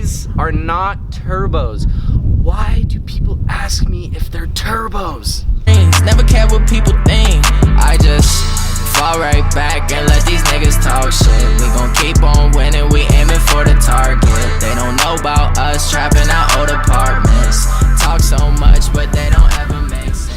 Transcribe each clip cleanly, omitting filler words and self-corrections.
these are not turbos. Why do people ask me if they're turbos? Never care what people think. I just fall right back and let these niggas talk shit. We gon' keep on winning, we aiming for the target. They don't know about us trapping out old apartments. Talk so much, but they don't ever make sense.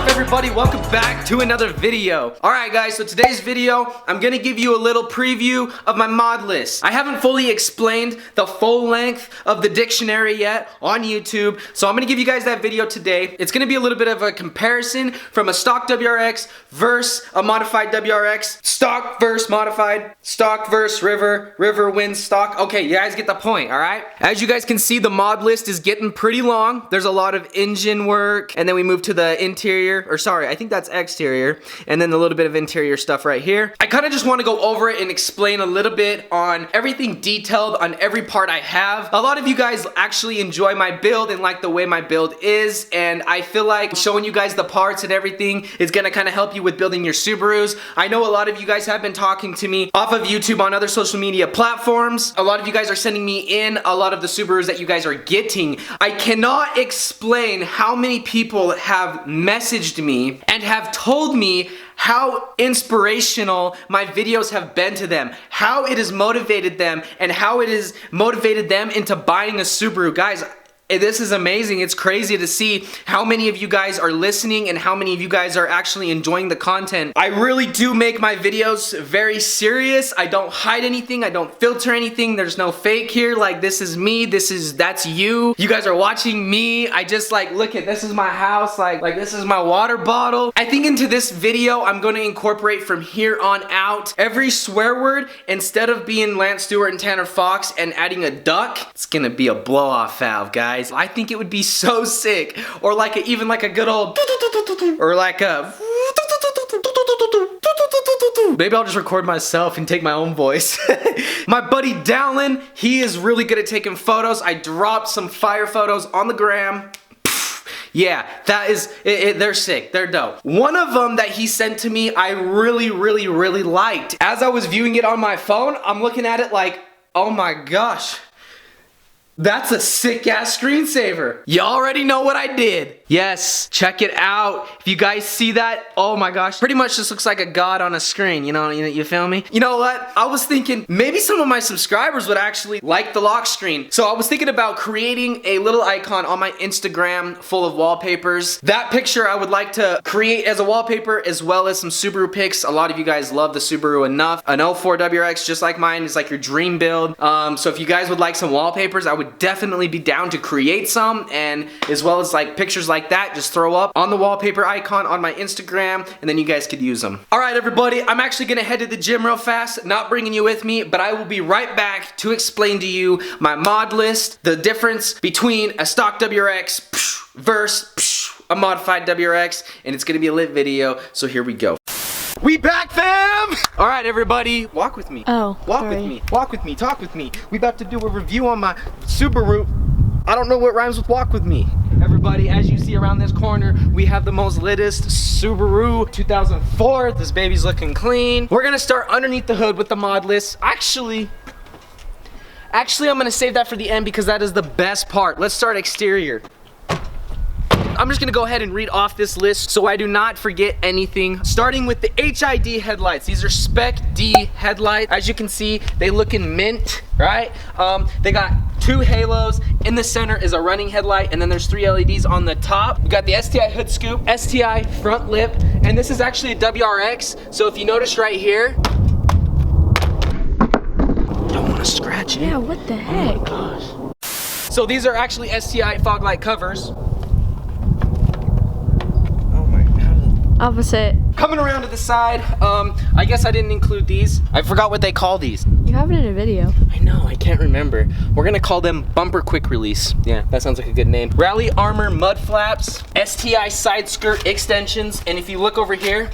Everybody, welcome back to another video. Alright guys, so today's video, I'm gonna give you a little preview of my mod list. I haven't fully explained the full length of the dictionary yet on YouTube, so I'm gonna give you guys that video today. It's gonna be a little bit of a comparison from a stock WRX versus a modified WRX. Stock versus modified, stock versus river, river wins stock. Okay, you guys get the point, alright? As you guys can see, the mod list is getting pretty long. There's a lot of engine work, and then we move to the interior, or sorry, I think that's exterior, and then a little bit of interior stuff right here. I kind of just want to go over it and explain a little bit on everything detailed on every part I have. A lot of you guys actually enjoy my build and like the way my build is, and I feel like showing you guys the parts and everything is gonna kind of help you with building your Subarus. I know a lot of you guys have been talking to me off of YouTube on other social media platforms. A lot of you guys are sending me in a lot of the Subarus that you guys are getting. I cannot explain how many people have messaged me and have told me how inspirational my videos have been to them, how it has motivated them, and how it has motivated them into buying a Subaru. Guys, this is amazing. It's crazy to see how many of you guys are listening and how many of you guys are actually enjoying the content. I really do make my videos very serious. I don't hide anything. I don't filter anything. There's no fake here. Like, this is me. That's you. You guys are watching me. I just like, look at, this is my house. Like this is my water bottle. I think into this video, I'm going to incorporate from here on out every swear word. Instead of being Lance Stewart and Tanner Fox and adding a duck, it's going to be a blow off valve, guys. I think it would be so sick, or like even like a good old, or like a, maybe I'll just record myself and take my own voice. My buddy Dowlin, he is really good at taking photos. I dropped some fire photos on the gram. Yeah, that is, they're sick, they're dope. One of them that he sent to me, I really liked. As I was viewing it on my phone, I'm looking at it like, oh my gosh. That's a sick ass screensaver. You already know what I did. Yes, check it out. If you guys see that, oh my gosh, pretty much just looks like a god on a screen, you feel me? You know what? I was thinking maybe some of my subscribers would actually like the lock screen. So I was thinking about creating a little icon on my Instagram full of wallpapers. That picture I would like to create as a wallpaper, as well as some Subaru pics. A lot of you guys love the Subaru enough. An 04 WRX just like mine is like your dream build. So if you guys would like some wallpapers, I would definitely be down to create some, and as well as like pictures like that, just throw up on the wallpaper icon on my Instagram, and then you guys could use them. All right, everybody, I'm actually gonna head to the gym real fast, not bringing you with me, but I will be right back to explain to you my mod list, the difference between a stock WRX versus a modified WRX, and it's gonna be a lit video, so here we go. We back, fam! All right, everybody, walk with me. Oh, walk with me, walk with me, talk with me. We about to do a review on my Subaru. I don't know what rhymes with walk with me. Everybody, as you see around this corner, we have the most littest Subaru 2004. This baby's looking clean. We're gonna start underneath the hood with the mod list. Actually, I'm gonna save that for the end because that is the best part. Let's start exterior. I'm just gonna go ahead and read off this list so I do not forget anything. Starting with the HID headlights. These are Spec-D headlights. As you can see, they look in mint, right? They got 2 halos. In the center is a running headlight, and then there's 3 LEDs on the top. We got the STI hood scoop, STI front lip, and this is actually a WRX. So if you notice right here, don't want to scratch it. Yeah, what the heck? Oh my gosh. So these are actually STI fog light covers. Opposite. Coming around to the side, I guess I didn't include these. I forgot what they call these. You have it in a video. I know, I can't remember. We're gonna call them bumper quick release. Yeah, that sounds like a good name. Rally armor mud flaps, STI side skirt extensions, and if you look over here,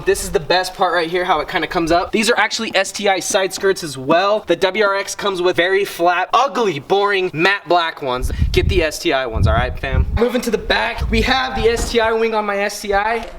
this is the best part right here, how it kind of comes up. These are actually STI side skirts as well. The WRX comes with very flat, ugly, boring, matte black ones. Get the STI ones, all right, fam? Moving to the back, we have the STI wing on my STI.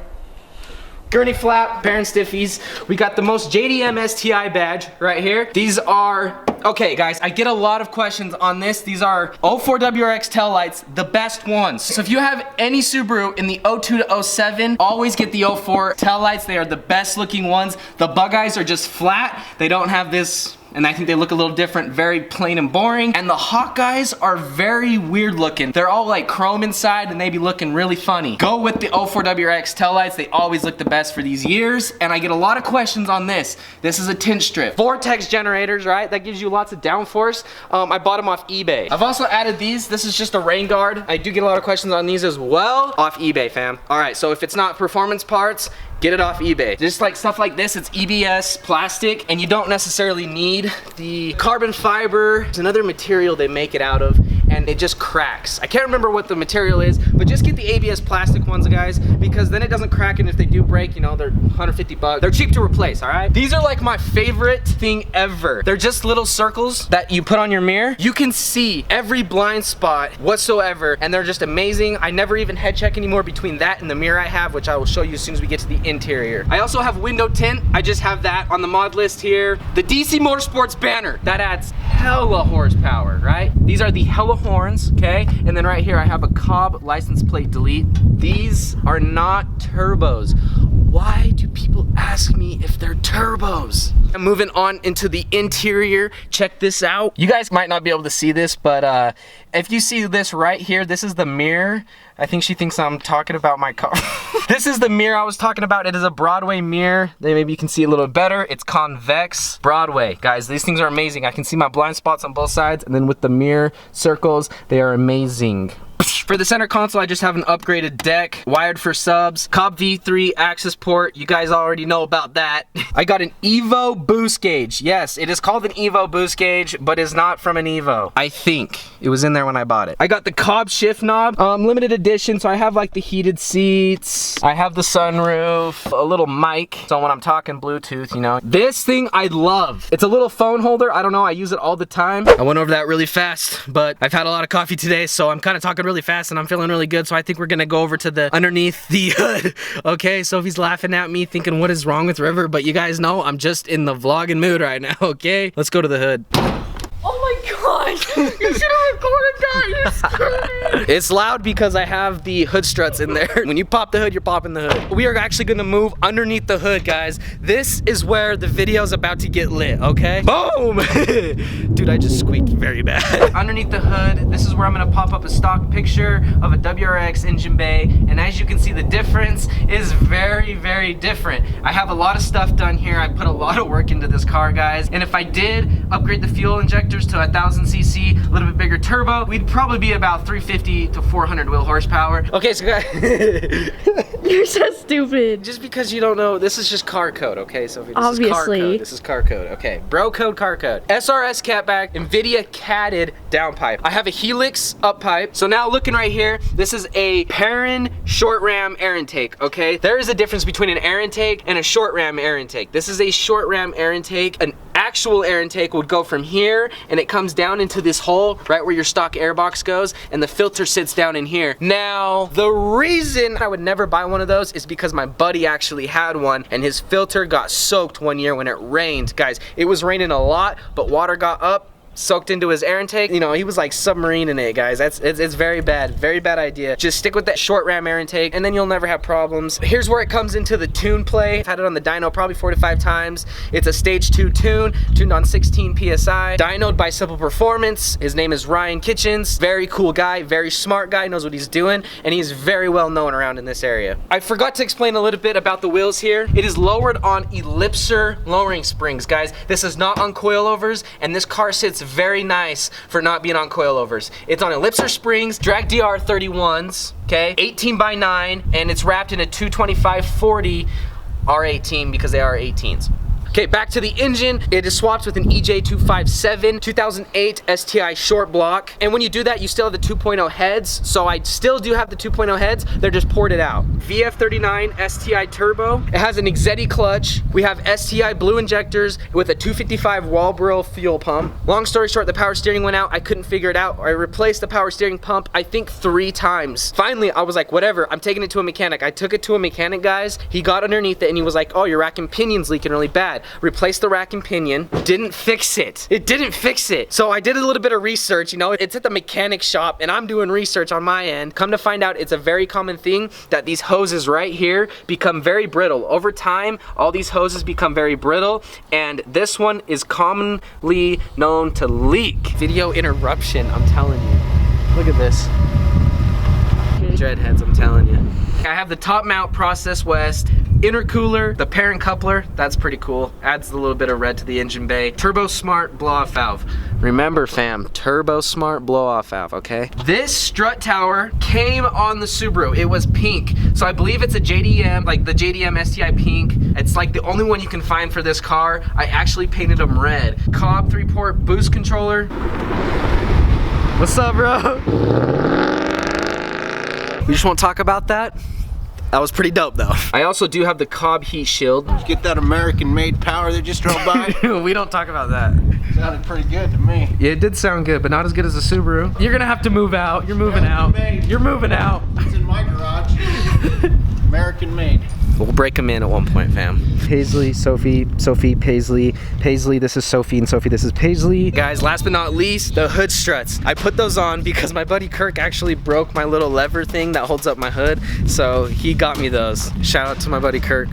Gurney flap, Perrin Stiffies. We got the most JDM STI badge right here. These are, okay guys, I get a lot of questions on this. These are 04 WRX taillights, the best ones. So if you have any Subaru in the 02 to 07, always get the 04 taillights. They are the best looking ones. The bug eyes are just flat. They don't have this, and I think they look a little different, very plain and boring. And the Hawkeyes are very weird looking. They're all like chrome inside and they be looking really funny. Go with the 04 WRX taillights. They always look the best for these years. And I get a lot of questions on this. This is a tint strip. Vortex generators, right? That gives you lots of downforce. I bought them off eBay. I've also added these. This is just a rain guard. I do get a lot of questions on these as well. Off eBay, fam. All right, so if it's not performance parts, get it off eBay. Just like stuff like this, it's EBS plastic, and you don't necessarily need the carbon fiber. It's another material they make it out of, and it just cracks. I can't remember what the material is, but just get the ABS plastic ones, guys, because then it doesn't crack, and if they do break, you know, they're 150 bucks. They're cheap to replace, all right? These are like my favorite thing ever. They're just little circles that you put on your mirror. You can see every blind spot whatsoever, and they're just amazing. I never even head check anymore between that and the mirror I have, which I will show you as soon as we get to the interior. I also have window tint. I just have that on the mod list here. The DC Motorsports banner, that adds hella horsepower, right? These are the hella horns, okay? And then right here I have a Cobb license plate delete. These are not turbos. Why do people ask me if they're turbos? I'm moving on into the interior. Check this out. You guys might not be able to see this, but if you see this right here, this is the mirror. I think she thinks I'm talking about my car. This is the mirror I was talking about. It is a Broadway mirror. Maybe you can see a little better. It's convex Broadway. Guys, these things are amazing. I can see my blind spots on both sides, and then with the mirror circles, they are amazing. For the center console, I just have an upgraded deck, wired for subs, Cobb V3 access port. You guys already know about that. I got an Evo boost gauge. Yes, it is called an Evo boost gauge, but it's not from an Evo. I think it was in there when I bought it. I got the Cobb shift knob, limited edition, so I have like the heated seats. I have the sunroof, a little mic, so when I'm talking Bluetooth, you know. This thing I love. It's a little phone holder. I don't know, I use it all the time. I went over that really fast, but I've had a lot of coffee today, so I'm kind of talking really fast and I'm feeling really good, so I think we're gonna go over to the underneath the hood. Okay, Sophie's laughing at me thinking what is wrong with River, but you guys know I'm just in the vlogging mood right now. Okay, let's go to the hood. Oh my gosh! You should have recorded that. You scared me. It's loud because I have the hood struts in there. When you pop the hood, you're popping the hood. We are actually gonna move underneath the hood, guys. This is where the video's about to get lit, okay? Boom! Dude, I just squeaked very bad. Underneath the hood, this is where I'm gonna pop up a stock picture of a WRX engine bay, and as you can see, the difference is very, very different. I have a lot of stuff done here. I put a lot of work into this car, guys, and if I did upgrade the fuel injectors to 1000cc, a little bit bigger turbo, we'd probably be about 350 to 400 wheel horsepower. Okay, so guys, You're so stupid. just because you don't know, this is just car code, okay? So this Obviously. is car code. This is car code, okay? Bro code, car code. SRS cutback, invidia catted downpipe. I have a Helix up pipe. So now looking right here, this is a Perrin short ram air intake, okay? There is a difference between an air intake and a short ram air intake. This is a short ram air intake. An actual air intake would go from here and it comes down into this hole right where your stock air box goes, and the filter sits down in here. Now, the reason I would never buy one of those is because my buddy actually had one and his filter got soaked one year when it rained. Guys, it was raining a lot, but water got up, soaked into his air intake. You know, he was like submarining it, guys. It's very bad idea. Just stick with that short ram air intake and then you'll never have problems. Here's where it comes into the tune play. I've had it on the dyno probably 4 to 5 times. It's a stage 2 tune, tuned on 16 PSI, dynoed by Simple Performance. His name is Ryan Kitchens. Very cool guy, very smart guy, knows what he's doing, and he's very well known around in this area. I forgot to explain a little bit about the wheels here. It is lowered on Elipser lowering springs, guys. This is not on coilovers, and this car sits very nice for not being on coilovers. It's on Elipser springs, drag DR 31s, okay? 18x9, and it's wrapped in a 225/40 R18 because they are 18s. Okay, back to the engine. It is swapped with an EJ257 2008 STI short block. And when you do that, you still have the 2.0 heads. So I still do have the 2.0 heads. They're just ported out. VF39 STI Turbo. It has an Exedy clutch. We have STI blue injectors with a 255 Walbro fuel pump. Long story short, the power steering went out. I couldn't figure it out. I replaced the power steering pump, I think 3 times. Finally, I was like, whatever, I'm taking it to a mechanic. I took it to a mechanic, guys. He got underneath it and he was like, oh, your rack and pinion's leaking really bad. Replaced the rack and pinion, didn't fix it. It didn't fix it. So I did a little bit of research, you know, it's at the mechanic shop and I'm doing research on my end. Come to find out, it's a very common thing that these hoses right here become very brittle. Over time, all these hoses become very brittle, and this one is commonly known to leak. Video interruption, I'm telling you. Look at this. Dreadheads, I'm telling you. I have the top mount Process West intercooler, the Perrin coupler, that's pretty cool. Adds a little bit of red to the engine bay. TurboSmart blow-off valve. Remember fam, TurboSmart blow-off valve, okay? This strut tower came on the Subaru. It was pink. So I believe it's a JDM, like the JDM STI pink. It's like the only one you can find for this car. I actually painted them red. Cobb 3-port boost controller. What's up, bro? We just won't talk about that? That was pretty dope though. I also do have the Cobb heat shield. Did you get that American-made power that just drove by? We don't talk about that. Sounded pretty good to me. Yeah, it did sound good, but not as good as the Subaru. You're gonna have to move out. You're moving out. You're moving out. It's in my garage. American-made. We'll break them in at one point, fam. Paisley, Sophie, Paisley, Paisley, this is Sophie, and Sophie, this is Paisley. Guys, last but not least, the hood struts. I put those on because my buddy Kirk actually broke my little lever thing that holds up my hood, so he got me those. Shout out to my buddy Kirk.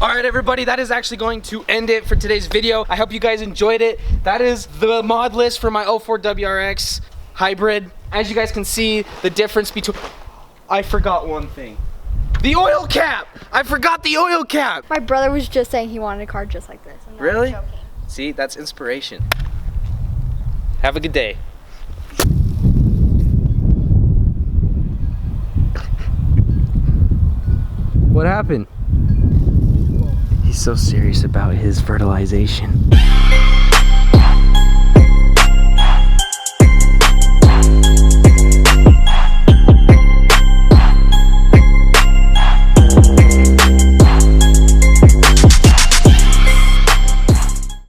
All right, everybody, that is actually going to end it for today's video. I hope you guys enjoyed it. That is the mod list for my 04 WRX hybrid. As you guys can see, the difference between... I forgot one thing. The oil cap! I forgot the oil cap! My brother was just saying he wanted a car just like this. I'm not Really? joking. See, that's inspiration. Have a good day. What happened? He's so serious about his fertilization.